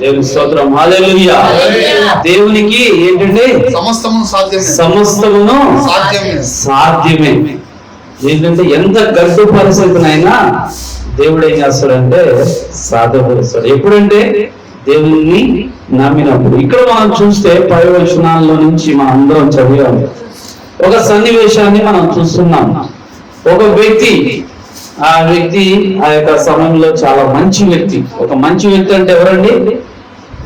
దేవుని స్తోత్రం, హల్లెలూయా. దేవునికి ఏంటంటే సమస్తమును సాధ్యమే. ఏంటంటే ఎంత గడ్డు పరిస్థితినైనా దేవుడు ఏం చేస్తాడంటే సాధ్యపరుస్తాడు. ఎప్పుడంటే దేవుణ్ణి నమ్మినప్పుడు. ఇక్కడ మనం చూస్తే 10 వచనాల్లో నుంచి మనం అందరం చదివాం. ఒక సన్నివేశాన్ని మనం చూస్తున్నాం. ఒక వ్యక్తి, ఆ వ్యక్తి ఆ యొక్క సమయంలో చాలా మంచి వ్యక్తి. ఒక మంచి వ్యక్తి అంటే ఎవరండి?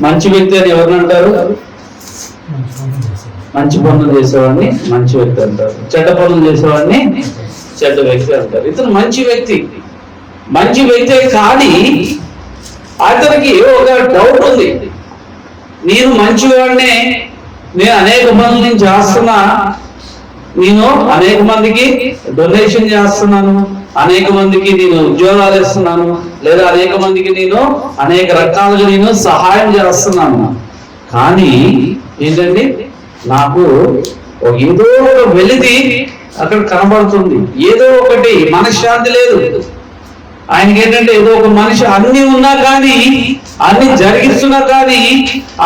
మంచి వ్యక్తి అని ఎవరిని అంటారు? మంచి పనులు చేసేవాడిని మంచి వ్యక్తి అంటారు. చెడ్డ పనులు చేసేవాడిని చెడ్డ వ్యక్తి అంటారు. ఇతను మంచి వ్యక్తి, మంచి వ్యక్తే. కానీ అతనికి ఒక డౌట్ ఉంది. నేను మంచివాడినే, నేను అనేక పనులు నేను చేస్తున్నా, నేను అనేక మందికి డొనేషన్ చేస్తున్నాను, అనేక మందికి నేను ఉద్యోగాలు ఇస్తున్నాను, లేదా అనేక మందికి నేను అనేక రకాలుగా నేను సహాయం చేస్తున్నాను. కానీ ఏంటండి, నాకు ఏదో ఒక వెలితి అక్కడ కనబడుతుంది. ఏదో ఒకటి మనశ్శాంతి లేదు ఆయనకి. ఏంటంటే ఏదో ఒక మనిషి అన్ని ఉన్నా కానీ, అన్ని జరిగిస్తున్నా కానీ,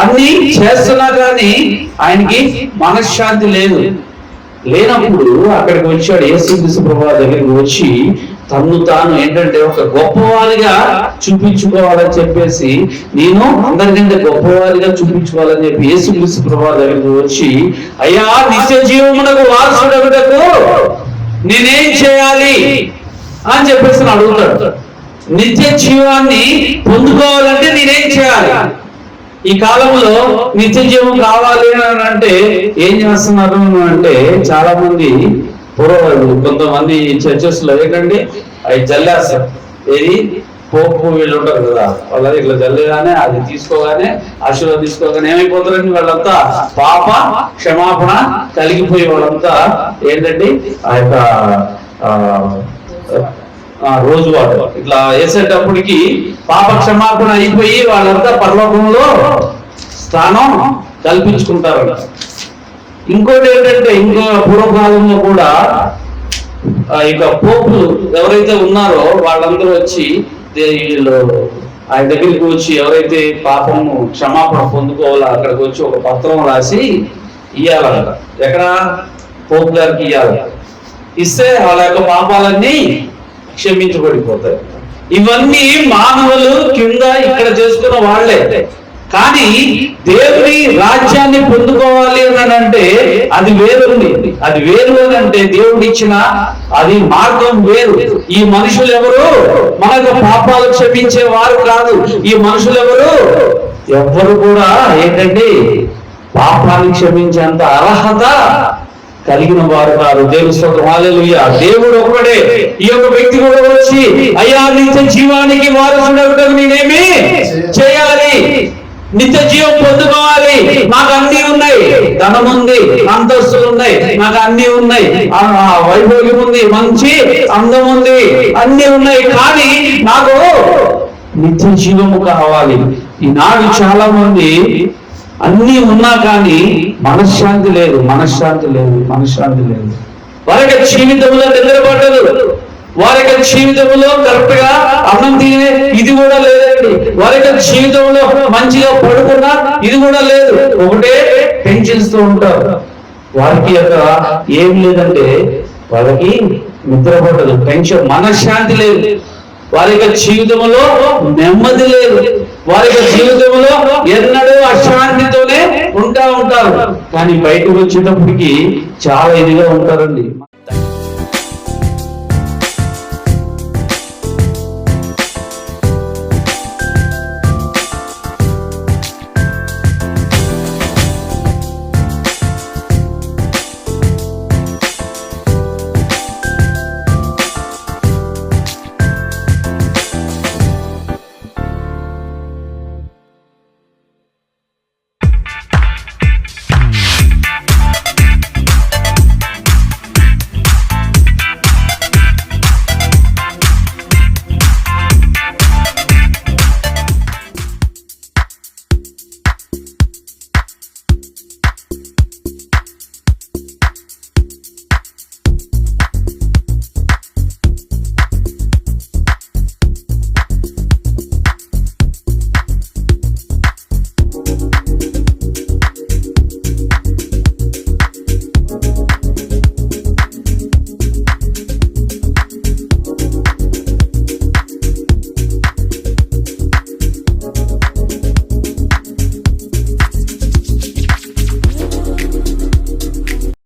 అన్ని చేస్తున్నా కానీ ఆయనకి మనశ్శాంతి లేదు. లేనప్పుడు అక్కడికి వచ్చాడు. యేసుక్రీస్తు ప్రభువు దగ్గరికి వచ్చి తన్ను తాను ఏంటంటే ఒక గొప్పవారిగా చూపించుకోవాలని చెప్పేసి, నేను అందరికంటే గొప్పవారిగా చూపించుకోవాలని చెప్పి యేసుక్రీస్తు ప్రభువు దగ్గరికి వచ్చి, అయ్యా నిత్య జీవమునకు వారసుడగుటకు నేనేం చేయాలి అని చెప్పేసి అడుగుతాడు. నిత్య జీవాన్ని పొందుకోవాలంటే నేనేం చేయాలి? ఈ కాలంలో నిత్య జీవం కావాలి అని అంటే ఏం చేస్తున్నారు అంటే, చాలా మంది కొంతమంది చర్చెస్ లో ఏంటంటే అవి జల్లేస్తారు. ఏది పోపు వీళ్ళు ఉంటారు కదా, వాళ్ళది ఇట్లా జల్లేగానే అది తీసుకోగానే ఆశీర్వాదం తీసుకోగానే ఏమైపోతారండి వాళ్ళంతా పాప క్షమాపణ కలిగిపోయి వాళ్ళంతా ఏంటంటే ఆ యొక్క రోజు వాడు ఇట్లా వేసేటప్పటికి పాప క్షమాపణ అయిపోయి వాళ్ళంతా పరలోకంలో స్థానం కల్పించుకుంటారు. ఇంకోటి ఏంటంటే, ఇంకో పూర్వకాలంలో కూడా ఇక పోపులు ఎవరైతే ఉన్నారో వాళ్ళందరూ వచ్చి వీళ్ళు ఆయన దగ్గరికి వచ్చి ఎవరైతే పాపము క్షమాపణ పొందుకోవాలో అక్కడికి వచ్చి ఒక పత్రం రాసి ఇయ్యాలంట. ఎక్కడ? పోపు గారికి ఇయ్యాలి. ఇస్తే వాళ్ళ యొక్క పాపాలన్నీ క్షమించబడిపోతాయి. ఇవన్నీ మానవులు కింద ఇక్కడ చేసుకున్న వాళ్ళే. కానీ దేవుని రాజ్యాన్ని పొందుకోవాలి అని అంటే అది వేరుంది. అది వేరు అని అంటే దేవుడు ఇచ్చిన అది మార్గం వేరు. ఈ మనుషులు ఎవరు? మనకు పాపాలు క్షమించే వారు కాదు. ఈ మనుషులు ఎవరు కూడా ఏంటంటే పాపాన్ని క్షమించేంత అర్హత కలిగిన వారు కాదు. దేవుని స్తోత్రం, హల్లెలూయా. దేవుడు ఒక్కడే. ఈ యొక్క వ్యక్తి కూడా వచ్చి, అయ్యా నిత్య జీవానికి వారసుడగుటకు నేనేమి చేయాలి? నిత్య జీవం పొందుకోవాలి. నాకు అన్ని ఉన్నాయి, ధనం ఉంది, అంతస్తులు ఉన్నాయి, నాకు అన్ని ఉన్నాయి, వైభోగ్యం ఉంది, మంచి అందం ఉంది, అన్ని ఉన్నాయి. కానీ నాకు నిత్య జీవము కావాలి. ఈనాడు చాలా మంది అన్ని ఉన్నా కానీ మనశ్శాంతి లేదు, మనశ్శాంతి లేదు, మనశ్శాంతి లేదు. వారి యొక్క జీవితంలో నిద్రపడ్డదు, వారి యొక్క జీవితంలో కరెక్ట్ గా అన్నం తినే ఇది కూడా లేదండి. వారి యొక్క జీవితంలో మంచిగా పడుకున్నా ఇది కూడా లేదు. ఒకటే టెన్షన్స్ తో ఉంటారు. వారికి యొక్క ఏం లేదంటే వాళ్ళకి నిద్రపడ్డదు, టెన్షన్, మనశ్శాంతి లేదు. వారి యొక్క జీవితంలో నెమ్మది లేదు. వారి యొక్క జీవితంలో ఎన్నడూ అశాంతితోనే ఉంటారు. కానీ బయటకు వచ్చేటప్పటికి చాలా ఇదిగా ఉంటారండి.